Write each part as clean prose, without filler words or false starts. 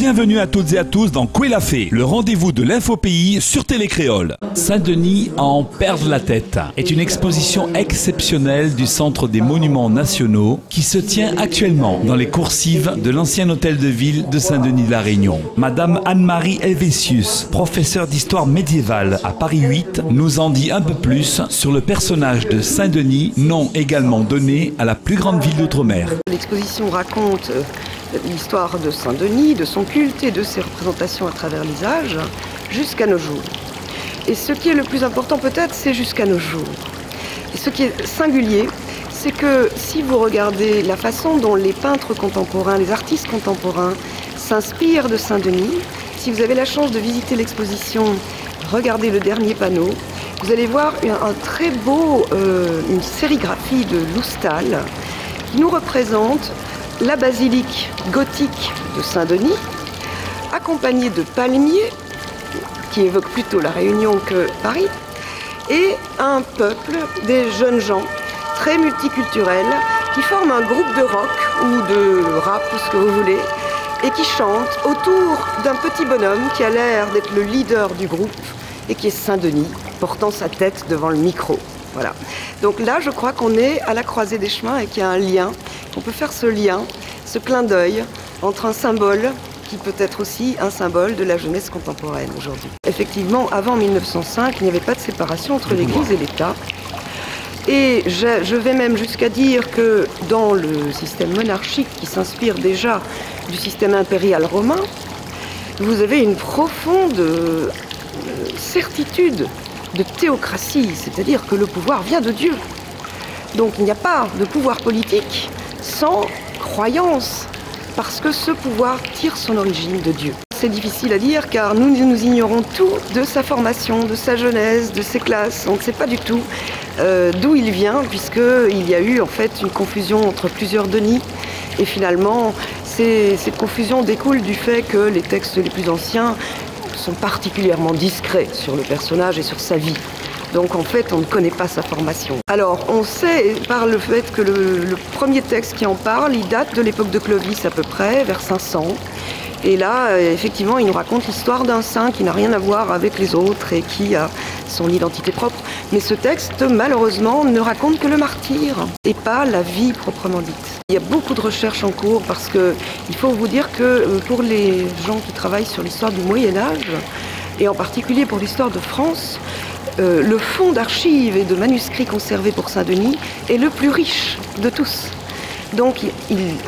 Bienvenue à toutes et à tous dans Koué la Fée, le rendez-vous de l'infopays sur Télé Créole. Saint-Denis à en perdre la tête est une exposition exceptionnelle du Centre des Monuments Nationaux qui se tient actuellement dans les coursives de l'ancien hôtel de ville de Saint-Denis de la Réunion. Madame Anne-Marie Helvétius, professeure d'histoire médiévale à Paris 8, nous en dit un peu plus sur le personnage de Saint-Denis, nom également donné à la plus grande ville d'outre-mer. L'exposition raconte l'histoire de Saint-Denis, de son culte et de ses représentations à travers les âges, jusqu'à nos jours. Et ce qui est le plus important peut-être, c'est jusqu'à nos jours. Et ce qui est singulier, c'est que si vous regardez la façon dont les peintres contemporains, les artistes contemporains s'inspirent de Saint-Denis, si vous avez la chance de visiter l'exposition, regardez le dernier panneau, vous allez voir un très beau, une sérigraphie de Loustal qui nous représente la basilique gothique de Saint-Denis, accompagnée de palmiers, qui évoquent plutôt la Réunion que Paris, et un peuple, des jeunes gens, très multiculturels, qui forment un groupe de rock ou de rap, ce que vous voulez, et qui chantent autour d'un petit bonhomme qui a l'air d'être le leader du groupe, et qui est Saint-Denis, portant sa tête devant le micro. Voilà. Donc là, je crois qu'on est à la croisée des chemins et qu'il y a un lien. On peut faire ce lien, ce clin d'œil entre un symbole qui peut être aussi un symbole de la jeunesse contemporaine aujourd'hui. Effectivement, avant 1905, il n'y avait pas de séparation entre l'Église et l'État. Et je vais même jusqu'à dire que dans le système monarchique qui s'inspire déjà du système impérial romain, vous avez une profonde certitude de théocratie, c'est-à-dire que le pouvoir vient de Dieu. Donc il n'y a pas de pouvoir politique sans croyance, parce que ce pouvoir tire son origine de Dieu. C'est difficile à dire car nous ignorons tout de sa formation, de sa jeunesse, de ses classes. On ne sait pas du tout d'où il vient, puisqu'il y a eu en fait une confusion entre plusieurs Denis. Et finalement, cette confusion découle du fait que les textes les plus anciens sont particulièrement discrets sur le personnage et sur sa vie. Donc en fait, on ne connaît pas sa formation. Alors on sait par le fait que le premier texte qui en parle, il date de l'époque de Clovis à peu près, vers 500. Et là, effectivement, il nous raconte l'histoire d'un saint qui n'a rien à voir avec les autres et qui a son identité propre. Mais ce texte, malheureusement, ne raconte que le martyre et pas la vie proprement dite. Il y a beaucoup de recherches en cours parce qu'il faut vous dire que pour les gens qui travaillent sur l'histoire du Moyen-Âge, et en particulier pour l'histoire de France, le fonds d'archives et de manuscrits conservés pour Saint-Denis est le plus riche de tous. Donc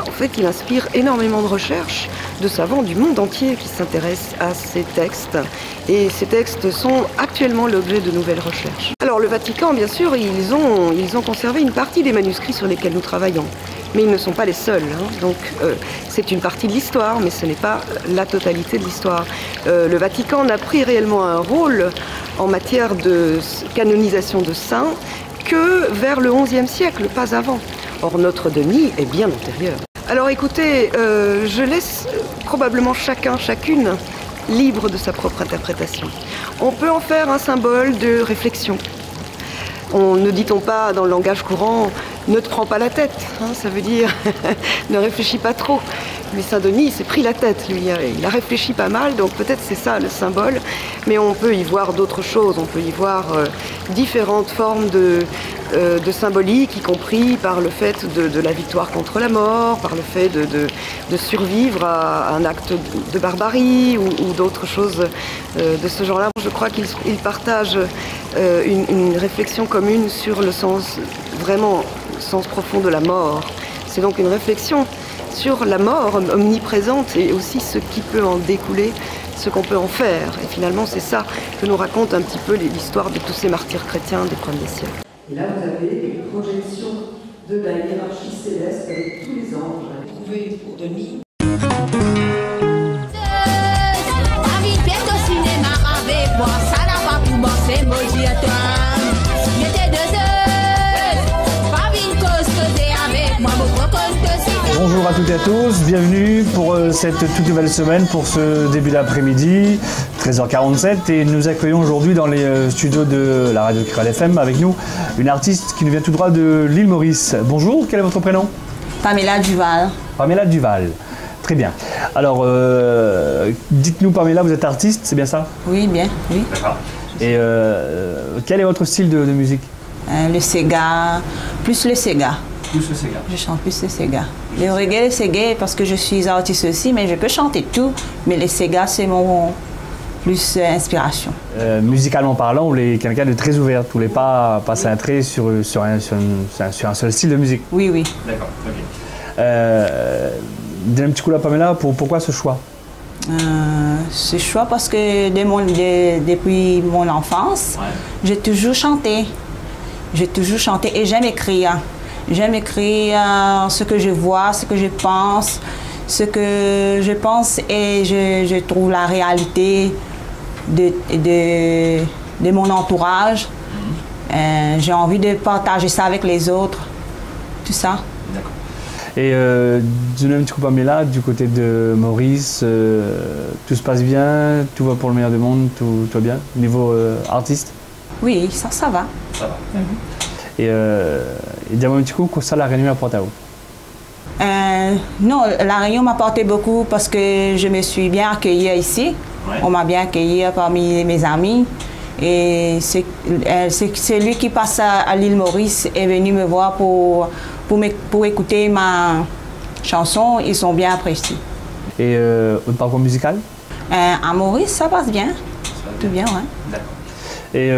en fait, il inspire énormément de recherches de savants du monde entier qui s'intéressent à ces textes. Et ces textes sont actuellement l'objet de nouvelles recherches. Alors le Vatican, bien sûr, ils ont conservé une partie des manuscrits sur lesquels nous travaillons. Mais ils ne sont pas les seuls. Donc c'est une partie de l'histoire, mais ce n'est pas la totalité de l'histoire. Le Vatican n'a pris réellement un rôle en matière de canonisation de saints que vers le XIe siècle, pas avant. Or, notre Denis est bien antérieur. Alors écoutez, je laisse probablement chacune libre de sa propre interprétation. On peut en faire un symbole de réflexion. Ne dit-on pas dans le langage courant, ne te prends pas la tête, ça veut dire ne réfléchis pas trop. Mais Saint-Denis s'est pris la tête, lui, il a réfléchi pas mal, donc peut-être c'est ça le symbole, mais on peut y voir d'autres choses, on peut y voir différentes formes de symbolique, y compris par le fait de la victoire contre la mort, par le fait de survivre à un acte de barbarie ou d'autres choses de ce genre-là. Je crois qu'ils partagent une réflexion commune sur le sens, vraiment, le sens profond de la mort. C'est donc une réflexion sur la mort omniprésente et aussi ce qui peut en découler, ce qu'on peut en faire. Et finalement, c'est ça que nous raconte un petit peu l'histoire de tous ces martyrs chrétiens des premiers siècles. Et là, vous avez une projection de la hiérarchie céleste avec tous les anges. Vous trouvez pour Denis. Bonjour à toutes et à tous, bienvenue pour cette toute nouvelle semaine, pour ce début d'après-midi, 13h47, et nous accueillons aujourd'hui dans les studios de la radio Créole FM avec nous une artiste qui nous vient tout droit de l'île Maurice. Bonjour, quel est votre prénom? Pamela Duval. Pamela Duval. Très bien. Alors, dites-nous Pamela, vous êtes artiste, c'est bien ça? Oui, bien, oui. D'accord. Et quel est votre style de musique? Le Sega, plus le Sega. Plus le Sega. Je chante plus le Sega. Le reggae, parce que je suis artiste aussi, mais je peux chanter tout. Mais le Sega, c'est mon plus inspiration. Musicalement parlant, vous êtes quelqu'un de très ouvert. Vous ne voulez pas centrer sur un seul style de musique. Oui, oui. D'accord, ok. Donnez un petit coup là, Pamela, pourquoi ce choix? Ce choix parce que depuis mon enfance, j'ai toujours chanté. J'ai toujours chanté et j'aime écrire. J'aime écrire ce que je vois, ce que je pense, et je trouve la réalité de mon entourage. J'ai envie de partager ça avec les autres, tout ça. D'accord. Et donnez un petit coup Pamela, du côté de Maurice, tout se passe bien, tout va pour le meilleur du monde, tout va bien, niveau artiste? Oui, ça va. Ça va. Et dis-moi un petit coup, ça la Réunion apporte à vous? Non, la Réunion m'a apporté beaucoup parce que je me suis bien accueillie ici. Ouais. On m'a bien accueillie parmi mes amis. Et c'est lui qui passe à l'île Maurice est venu me voir pour écouter ma chanson. Ils sont bien appréciés. Et votre parcours musical? À Maurice, ça passe bien. Tout bien, ouais. D'accord. Et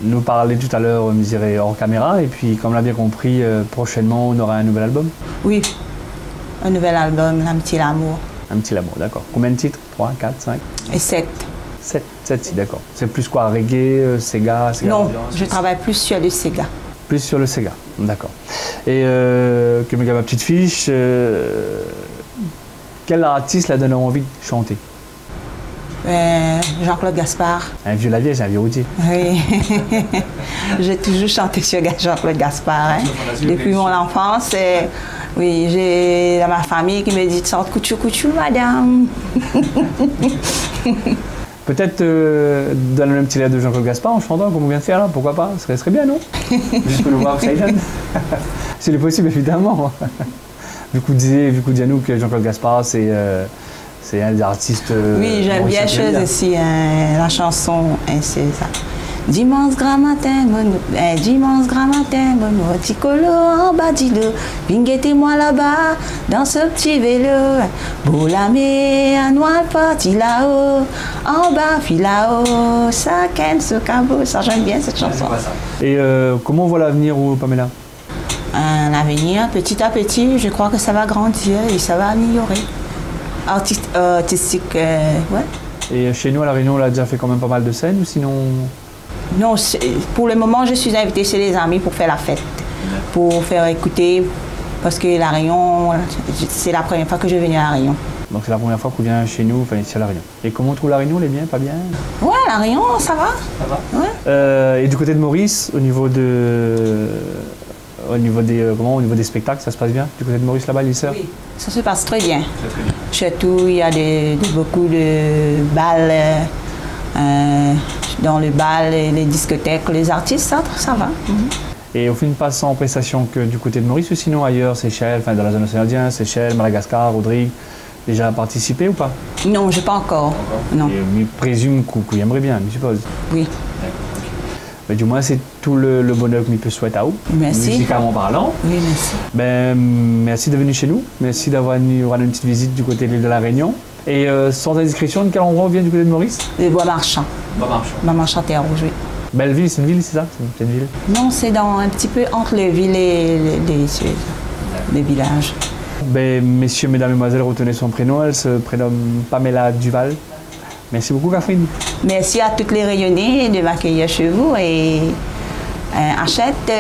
nous parler tout à l'heure, vous direz hors caméra, et puis comme on l'a bien compris, prochainement on aura un nouvel album? Oui, un nouvel album, Un petit l'amour. Un petit l'amour, d'accord. Combien de titres? 3, 4, 5? Et 7. 7, d'accord. C'est plus quoi, reggae, Sega? Non, je travaille plus sur le Sega. Plus sur le Sega, d'accord. Et que me ma petite fiche, quel artiste la donne envie de chanter? Jean-Claude Gaspard. Un vieux la vieille, c'est un vieux routier. Oui. J'ai toujours chanté sur Jean-Claude Gaspard. Hein. Depuis mon enfance, oui, j'ai dans ma famille qui me dit « Chante couchou couchou, madame ». Peut-être donner un petit l'air de Jean-Claude Gaspard en chantant comme on vient de faire là, pourquoi pas? Ce serait bien, non? Juste pour le voir que ça y donne. C'est possible, évidemment. Vu que vous dites à nous que Jean-Claude Gaspard, c'est un des artistes. Oui, j'aime bien chose aussi, la chanson, c'est ça. Dimanche grand matin, mon petit colo en bas du dos, vinguez-moi là-bas, dans ce petit vélo. Boulamé, à noir parti là-haut, en bas, fil là-haut, ça ken, ce cabot, ça j'aime bien cette chanson. Et comment on voit l'avenir, Pamela? L'avenir, petit à petit, je crois que ça va grandir et ça va améliorer. Artistique, ouais. Et chez nous, à La Réunion, on a déjà fait quand même pas mal de scènes, ou sinon? Non, pour le moment, je suis invitée chez les amis pour faire la fête, pour faire écouter, parce que La Réunion, c'est la première fois que je viens à La Réunion. Donc c'est la première fois qu'on vient chez nous, enfin ici à La Réunion. Et comment on trouve La Réunion, elle est bien, pas bien? Ouais, La Réunion, ça va. Ça va? Ouais. Et du côté de Maurice, au niveau des spectacles, ça se passe bien? Du côté de Maurice là-bas, l'Isseur? Oui, ça se passe très bien. Très bien. Surtout, il y a beaucoup de balles, dans les balles, les discothèques, les artistes, ça va. Et on fait une passe en prestation que du côté de Maurice ou sinon ailleurs, Seychelles, enfin dans la zone océanienne, Seychelles, Madagascar, Rodrigue, déjà participé ou pas? Non, je n'ai pas encore. Non. Et je présume que vous aimeriez bien, je suppose. Oui. Mais du moins, c'est tout le bonheur que je peux souhaiter à vous. Merci. Musicalement parlant. Oui, merci. Merci d'être venu chez nous. Merci d'avoir venu rendre une petite visite du côté de l'île de La Réunion. Et sans indiscrétion, de quel endroit on vient du côté de Maurice? Le Bois-Marchand. Bois-Marchand. Bois-Marchand, Terre-Rouge, oui. Belleville, c'est une ville, c'est ça? C'est une ville? Non, c'est un petit peu entre les villes et les villages. Messieurs, mesdames, mesdemoiselles, retenez son prénom. Elle se prénomme Pamela Duval. Merci beaucoup, Catherine. Merci à toutes les Réunionnais de m'accueillir chez vous et achète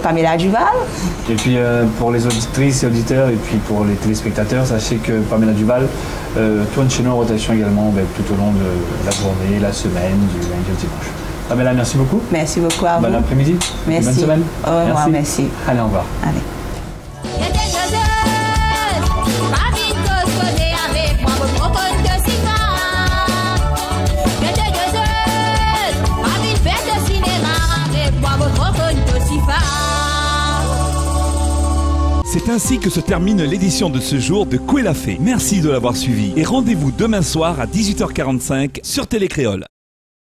Pamela Duval. Et puis pour les auditrices et auditeurs et puis pour les téléspectateurs, sachez que Pamela Duval tourne chez nous en rotation également tout au long de la journée, la semaine, du lundi au dimanche. Pamela, merci beaucoup. Merci beaucoup à vous. Bon après-midi. Merci. Bonne semaine. Au revoir, merci. Allez, au revoir. Allez. C'est ainsi que se termine l'édition de ce jour de Koué la Fée. Merci de l'avoir suivi et rendez-vous demain soir à 18h45 sur Télé Créole.